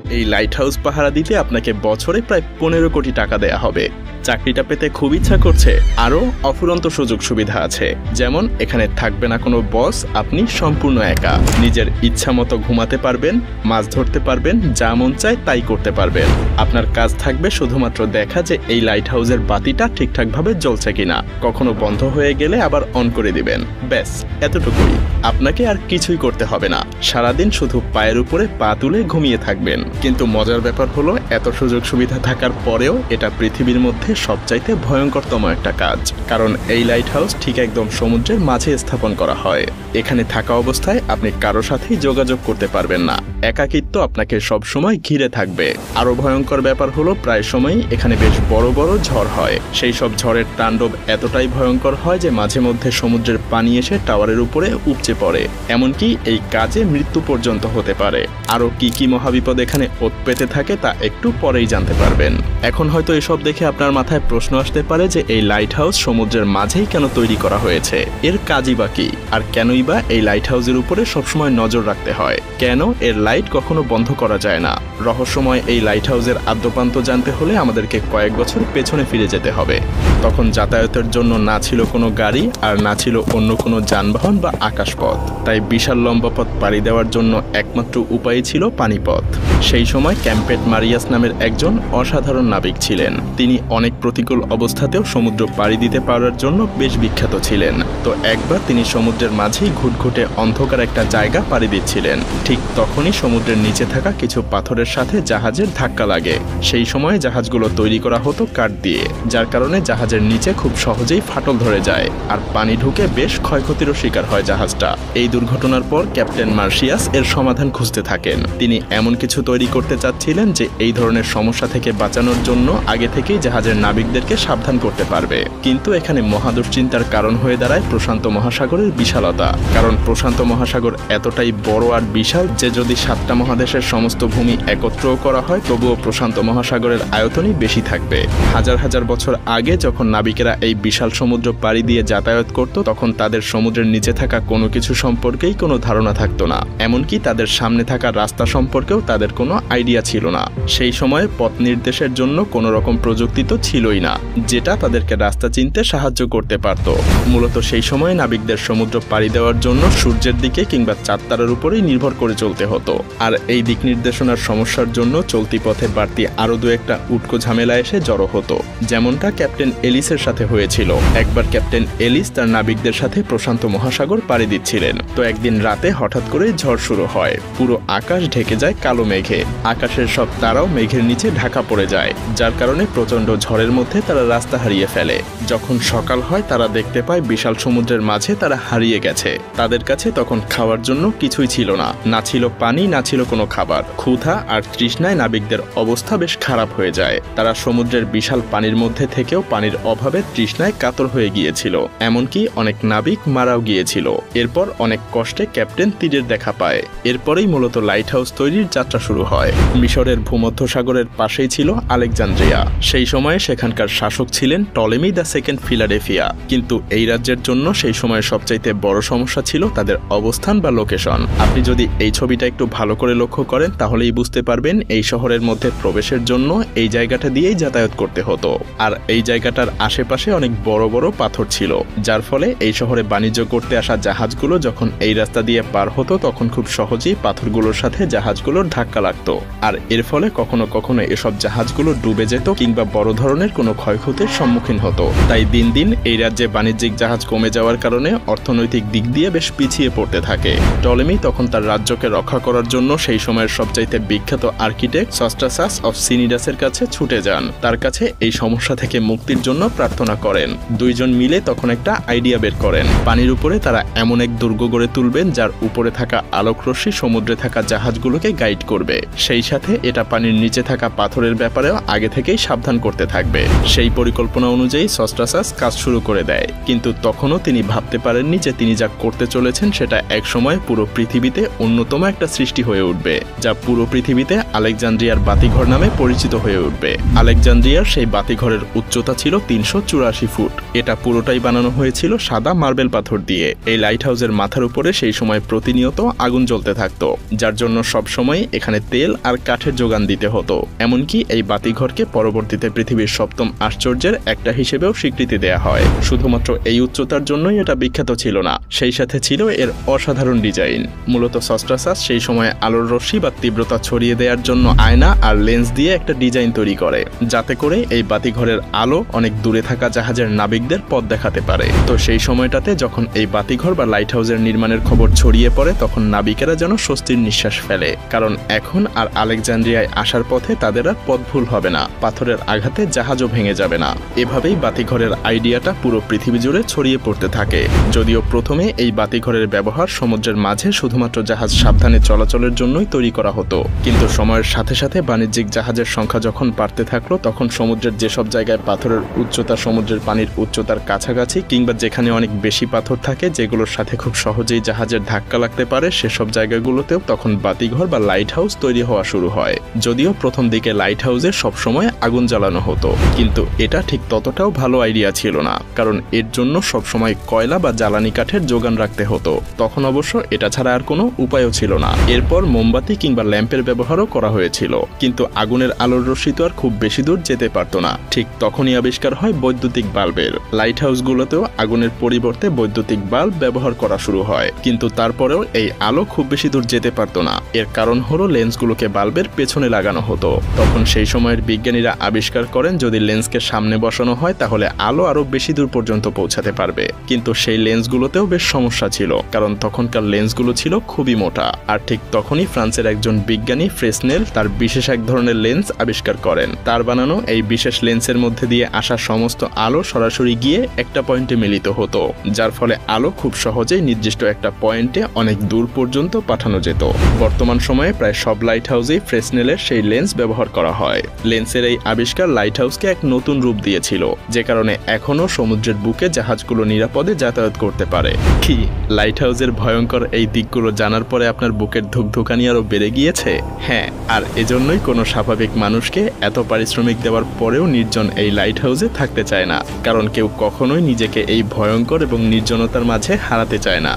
এই light house পাহারা দিতে আপনাকে বছরে প্রায় 15 কোটি টাকা দেয়া হবে। চাকরিটা পেতে খুব ইচ্ছা করছে? আরও অফুরন্ত সুযোগ সুবিধা আছে। যেমন এখানে থাকবে না কোনো বস, আপনি সম্পূর্ণ একা। নিজের ইচ্ছা মতো ঘুমাতে পারবেন, মাছ ধরতে পারবেন, যা মন চায় তাই করতে পারবেন। আপনার কাজ থাকবে শুধুমাত্র দেখা যে এই লাইট হাউসের বাতিটা ঠিকঠাকভাবে জ্বলছে কিনা, কখনো বন্ধ হয়ে গেলে আবার অন করে দিবেন। ব্যাস এতটুকুই, আপনাকে আর কিছুই করতে হবে না। সারাদিন শুধু পায়ের উপরে পা তুলে ঘুমিয়ে থাকবেন। কিন্তু মজার ব্যাপার হলো, এত সুযোগ সুবিধা থাকার পরেও এটা পৃথিবীর মধ্যে সবচাইতে ভয়ঙ্করতম একটা কাজ। কারণ এই লাইট হাউস ঠিক একদম সমুদ্রের মাঝে স্থাপন করা হয়। এখানে থাকা অবস্থায় আপনি কারো সাথেই যোগাযোগ করতে পারবেন না। একাকিত্ব আপনাকে সবসময় ঘিরে থাকবে। আরো ভয়ঙ্কর ব্যাপার হলো, প্রায় সময়ই এখানে বেশ বড় বড় ঝড় হয়। সেই সব ঝড়ের তাণ্ডব এতটাই ভয়ঙ্কর হয় যে মাঝে মধ্যে সমুদ্রের পানি এসে টাওয়ারের উপরে উপচে পড়ে। এমনকি এই কাজে মৃত্যু পর্যন্ত হতে পারে। আরো কি কি মহাবিপদ এখানে ওত পেতে থাকে তা একটু পরেই জানতে পারবেন। এখন হয়তো এসব দেখে আপনার মাথায় প্রশ্ন আসতে পারে যে এই লাইট হাউস সমুদ্রের মাঝেই কেন তৈরি করা হয়েছে, এর কাজই বা কি, আর কেনই বা এই লাইট হাউসের উপরে সবসময় নজর রাখতে হয়, কেন এর লাইট কখনো বন্ধ করা যায় না। রহস্যময় এই লাইট হাউসের আদ্যপান্ত জানতে হলে আমাদেরকে কয়েক বছর পেছনে ফিরে যেতে হবে। তখন যাতায়াতের জন্য না ছিল কোনো গাড়ি, আর না ছিল অন্য কোনো যানবাহন বা আকাশপথ। তাই বিশাল লম্বা পথ পাড়ি দেওয়ার জন্য একমাত্র উপায় ছিল পানিপথ। সেই সময় ক্যাম্পেট মারিয়াস নামের একজন অসাধারণ নাবিক ছিলেন। তিনি অনেক প্রতিকূল অবস্থাতেও সমুদ্র পাড়ি দিতে পারার জন্য বেশ বিখ্যাত ছিলেন। তো একবার তিনি সমুদ্রের মাঝেই ঘুটঘুটে অন্ধকার একটা জায়গা পাড়ি দিচ্ছিলেন। ঠিক তখনই সমুদ্রের নিচে থাকা কিছু পাথরের সাথে জাহাজের ধাক্কা লাগে। সেই সময় জাহাজগুলো তৈরি করা হতো কাঠ দিয়ে, যার কারণে জাহাজের নিচে খুব সহজেই ফাটল ধরে যায় আর পানি ঢুকে বেশ ক্ষয়ক্ষতিরও শিকার হয় জাহাজটা। এই দুর্ঘটনার পর ক্যাপ্টেন মার্শিয়াস এর সমাধান খুঁজতে থাকেন। তিনি এমন কিছু তৈরি করতে চাচ্ছিলেন যে এই ধরনের সমস্যা থেকে বাঁচানোর জন্য আগে থেকেই জাহাজের নাবিকদেরকে সাবধান করতে পারবে। কিন্তু এখানে মহাদুশ্চিন্তার কারণ হয়ে দাঁড়ায় প্রশান্ত মহাসাগরের বিশালতা। কারণ প্রশান্ত মহাসাগর এতটাই বড় আর বিশাল যে যদি 7টা মহাদেশের সমস্ত ভূমি একত্রও করা হয় তবুও প্রশান্ত মহাসাগরের আয়তনই বেশি থাকবে। হাজার হাজার বছর আগে যখন নাবিকেরা এই বিশাল সমুদ্র পাড়ি দিয়ে যাতায়াত করত, তখন তাদের সমুদ্রের নিচে থাকা কোনো কিছু সম্পর্কেই কোনো ধারণা থাকতো না। এমনকি তাদের সামনে থাকা রাস্তা সম্পর্কেও তাদের কোনো আইডিয়া ছিল না। সেই সময়ে পথ নির্দেশের জন্য কোনো রকম প্রযুক্তি তো ছিলই না, যেটা তাদেরকে রাস্তা চিনতে সাহায্য করতে পারত। মূলত সেই সময় নাবিকদের সমুদ্র পাড়ি দেওয়ার জন্য সূর্যের দিকে কিংবা চাঁদ তারার উপরেই নির্ভর করে চলতে হতো। আর এই দিক নির্দেশনার সমস্যার জন্য চলতি পথে বাড়তি আরো দু একটা উটকো ঝামেলা এসে জড়ো হতো, যেমনটা ক্যাপ্টেন এলিসের সাথে হয়েছিল। একবার ক্যাপ্টেন এলিস তার নাবিকদের সাথে প্রশান্ত মহাসাগর পাড়ি দিচ্ছিলেন। তো একদিন রাতে হঠাৎ করে ঝড় শুরু হয়। পুরো আকাশ ঢেকে যায় কালো মেঘে। আকাশের সব তারাও মেঘের নিচে ঢাকা পড়ে যায়, যার কারণে প্রচন্ড ঝড়ের মধ্যে তারা রাস্তা হারিয়ে ফেলে। যখন সকাল হয় তারা দেখতে পায় বিশাল সমুদ্রের মাঝে তারা হারিয়ে গেছে। তাদের কাছে তখন খাওয়ার জন্য কিছুই ছিল না, না ছিল পানি, না ছিল কোনো খাবার। ক্ষুধা আর তৃষ্ণায় নাবিকদের অবস্থা বেশ খারাপ হয়ে যায়। তারা সমুদ্রের বিশাল পানির মধ্যে থেকেও পানির অভাবে তৃষ্ণায় কাতর হয়ে গিয়েছিল। এমনকি অনেক নাবিক মারাও গিয়েছিল। এরপর অনেক কষ্টে ক্যাপ্টেন তীরের দেখা পায়। এরপরেই মূলত লাইট হাউস তৈরির যাত্রা শুরু হয়। মিশরের ভূমধ্যসাগরের পাশেই ছিল আলেকজান্দ্রিয়া। সেই সময়ে সেখানকার শাসক ছিলেন টলেমি দ্য সেকেন্ড ফিলাডেলফিয়া। কিন্তু এই রাজ্যের জন্য সেই সময় সবচাইতে বড় সমস্যা ছিল তাদের অবস্থান বা লোকেশন। আপনি যদি এই ছবিটা একটু ভালো করে লক্ষ্য করেন তাহলেই বুঝতে পারবেন এই শহরের মধ্যে প্রবেশের জন্য এই জায়গাটা দিয়েই যাতায়াত করতে হতো। আর এই জায়গাটার আশেপাশে অনেক বড় বড় পাথর ছিল, যার ফলে এই শহরে বাণিজ্য করতে আসা জাহাজগুলো যখন এই রাস্তা দিয়ে পার হতো তখন খুব সহজেই পাথরগুলোর সাথে জাহাজগুলোর ধাক্কা লাগতো। আর এর ফলে কখনো কখনো এসব জাহাজগুলো ডুবে যেত কিংবা বড় ধরনের কোনো ক্ষয়ক্ষতির সম্মুখীন হতো। তাই দিন দিন এই রাজ্যে বাণিজ্যিক জাহাজ কমে যাওয়ার কারণে অর্থনৈতিক দিক দিয়ে বেশ পিছিয়ে পড়তে থাকে। টলেমি তখন তার রাজ্যকে রক্ষা করার জন্য সেই সময়ের সবচাইতে বিখ্যাত আর্কিটেক্ট সস্ট্রাসাস অফ সিনিডাসের কাছে ছুটে যান। তার কাছে এই সমস্যা থেকে মুক্তির জন্য প্রার্থনা করেন। দুইজন মিলে তখন একটা আইডিয়া বের করেন। পানির উপরে তারা এমন এক দুর্গ গড়ে তুলবেন যার উপরে থাকা আলোকরশ্মি সমুদ্রে থাকা জাহাজগুলোকে গাইড করবে। সেই সাথে এটা পানির নিচে থাকা পাথরের ব্যাপারেও আগে থেকেই সাবধান করতে থাকবে। সেই পরিকল্পনা অনুযায়ী সস্ট্রাসাস কাজ শুরু করে দেয়। কিন্তু তখনও তিনি ভাবতে পারেননি যে তিনি যা করতে চলেছেন সেটা একসময় পুরো পৃথিবীতে অন্যতম একটা সৃষ্টি হয়ে উঠবে, যা পুরো পৃথিবীতে আলেকজান্দ্রিয়ার বাতিঘর নামে পরিচিত হয়ে উঠবে। আলেকজান্দ্রিয়ার সেই বাতিঘরের উচ্চতা ছিল 384 ফুট। এটা পুরোটাই বানানো হয়েছিল সাদা মার্বেল পাথর দিয়ে। এই লাইট হাউসের হাউসের মাথার উপরে সেই সময় প্রতিনিয়ত আগুন জ্বলতে থাকতো, যার জন্য সবসময় এখানে তেল আর কাঠের যোগান দিতে হতো। এমনকি এই বাতিঘরকে পরবর্তীতে পৃথিবীর 7ম আশ্চর্যের একটা হিসেবেও স্বীকৃতি দেয়া হয়। শুধুমাত্র এই উচ্চতার জন্যই এটা বিখ্যাত ছিল না, সেই সাথে ছিল এর অসাধারণ ডিজাইন। মূলত সস্ট্রাসাস সেই সময় আলোর রশ্মি বা তীব্রতা ছড়িয়ে দেওয়ার জন্য আয়না আর লেন্স দিয়ে একটা ডিজাইন তৈরি করে, যাতে করে এই বাতিঘরের আলো অনেক দূরে থাকা জাহাজের নাবিকদের পথ দেখাতে পারে। তো সেই সময়টাতে যখন এই বাতিঘর বা লাইট হাউসের নির্মাণের খবর ছড়িয়ে পড়ে, তখন নাবিকেরা যেন স্বস্তির নিঃশ্বাস ফেলে, কারণ এখন আর আলেকজান্দ্রিয়ায় আসার পথে তাদের আর পথ ভুল হবে না, পাথরের আঘাতে জাহাজও ভেঙে যাবে না। এভাবেই বাতিঘরের আইডিয়াটা পুরো পৃথিবী জুড়ে ছড়িয়ে পড়তে থাকে। যদিও প্রথমে এই বাতিঘরের ব্যবহার সমুদ্রের মাঝে শুধুমাত্র জাহাজ সাবধানে চলাচলের জন্যই তৈরি করা হতো, কিন্তু সময়ের সাথে সাথে বাণিজ্যিক জাহাজের সংখ্যা যখন বাড়তে থাকলো, তখন সমুদ্রের যেসব জায়গায় পাথরের উচ্চতা সমুদ্রের পানির উচ্চতার কাছাকাছি কিংবা যেখানে অনেক বেশি পাথর থাকে, যেগুলোর সাথে খুব সহজেই জাহাজের ধাক্কা লাগতে পারে, সেসব জায়গাগুলোতেও তখন বাতিঘর বা লাইট হাউস তৈরি হওয়া শুরু হয়। যদিও প্রথম দিকে লাইট হাউসে সবসময় আগুন জ্বালানো হতো, কিন্তু এটা ঠিক ততটাও ভালো আইডিয়া ছিল না, কারণ এর জন্য সবসময় কয়লা বা জ্বালানি কাঠের যোগান রাখতে হতো। তখন অবশ্য এটা ছাড়া আর কোনো উপায়ও ছিল না। এরপর মোমবাতি কিংবা ল্যাম্পের ব্যবহারও করা হয়েছিল, কিন্তু আগুনের আলোর রশ্মি তো আর খুব বেশি দূর যেতে পারতো না। ঠিক তখনই আবিষ্কার হয় বৈদ্যুতিক বাল্বের। লাইট হাউসগুলোতেও আগুনের পরিবর্তে বৈদ্যুতিক বাল্ব ব্যবহার করা শুরু হয়, কিন্তু তারপরেও এই আলো খুব বেশি দূর যেতে পারতো না। এর কারণ হলো লেন্সগুলোকে বাল্বের পেছনে লাগানো হতো। তখন সেই সময়ের বিজ্ঞানীরা আবিষ্কার করেন যদি লেন্সকে সামনে বসানো হয় তাহলে আলো আরো বেশি দূর পর্যন্ত পৌঁছাতে পারবে, কিন্তু সেই লেন্সগুলোতেও বেশ সমস্যা ছিল, কারণ তখনকার লেন্সগুলো ছিল খুবই মোটা। আর ঠিক তখনই ফ্রান্সের একজন বিজ্ঞানী ফ্রেসনেল তার বিশেষ এক ধরনের লেন্স আবিষ্কার করেন। তার বানানো এই বিশেষ লেন্সের মধ্যে দিয়ে আসা সমস্ত আলো সরাসরি গিয়ে একটা পয়েন্টে মিলিত হতো, যার ফলে আলো খুব সহজেই নির্দিষ্ট একটা পয়েন্টে অনেক দূর পর্যন্ত পাঠানো যেত। বর্তমান সময়ে প্রায় সব লাইট হাউসেই ফ্রেসনেলের সেই লেন্স ব্যবহার করা হয়। লেন্সের এই আবিষ্কার লাইট হাউসকে এক নতুন রূপ দিয়েছিল, যে কারণে এখনও সমুদ্রের বুকে জাহাজগুলো নিরাপদে যাতায়াত করতে পারে। কি লাইট হাউসের ভয়ঙ্কর এই দিকগুলো জানার পরে আপনার বুকের ধুকধুকানি আরো বেড়ে গিয়েছে? হ্যাঁ, আর এজন্যই কোনো স্বাভাবিক মানুষকে এত পারিশ্রমিক দেওয়ার পরেও নির্জন এই লাইট হাউসে থাকতে চায় না, কারণ কেউ কখনোই নিজেকে এই ভয়ঙ্কর এবং নির্জনতার মাঝে হারাতে চায় না।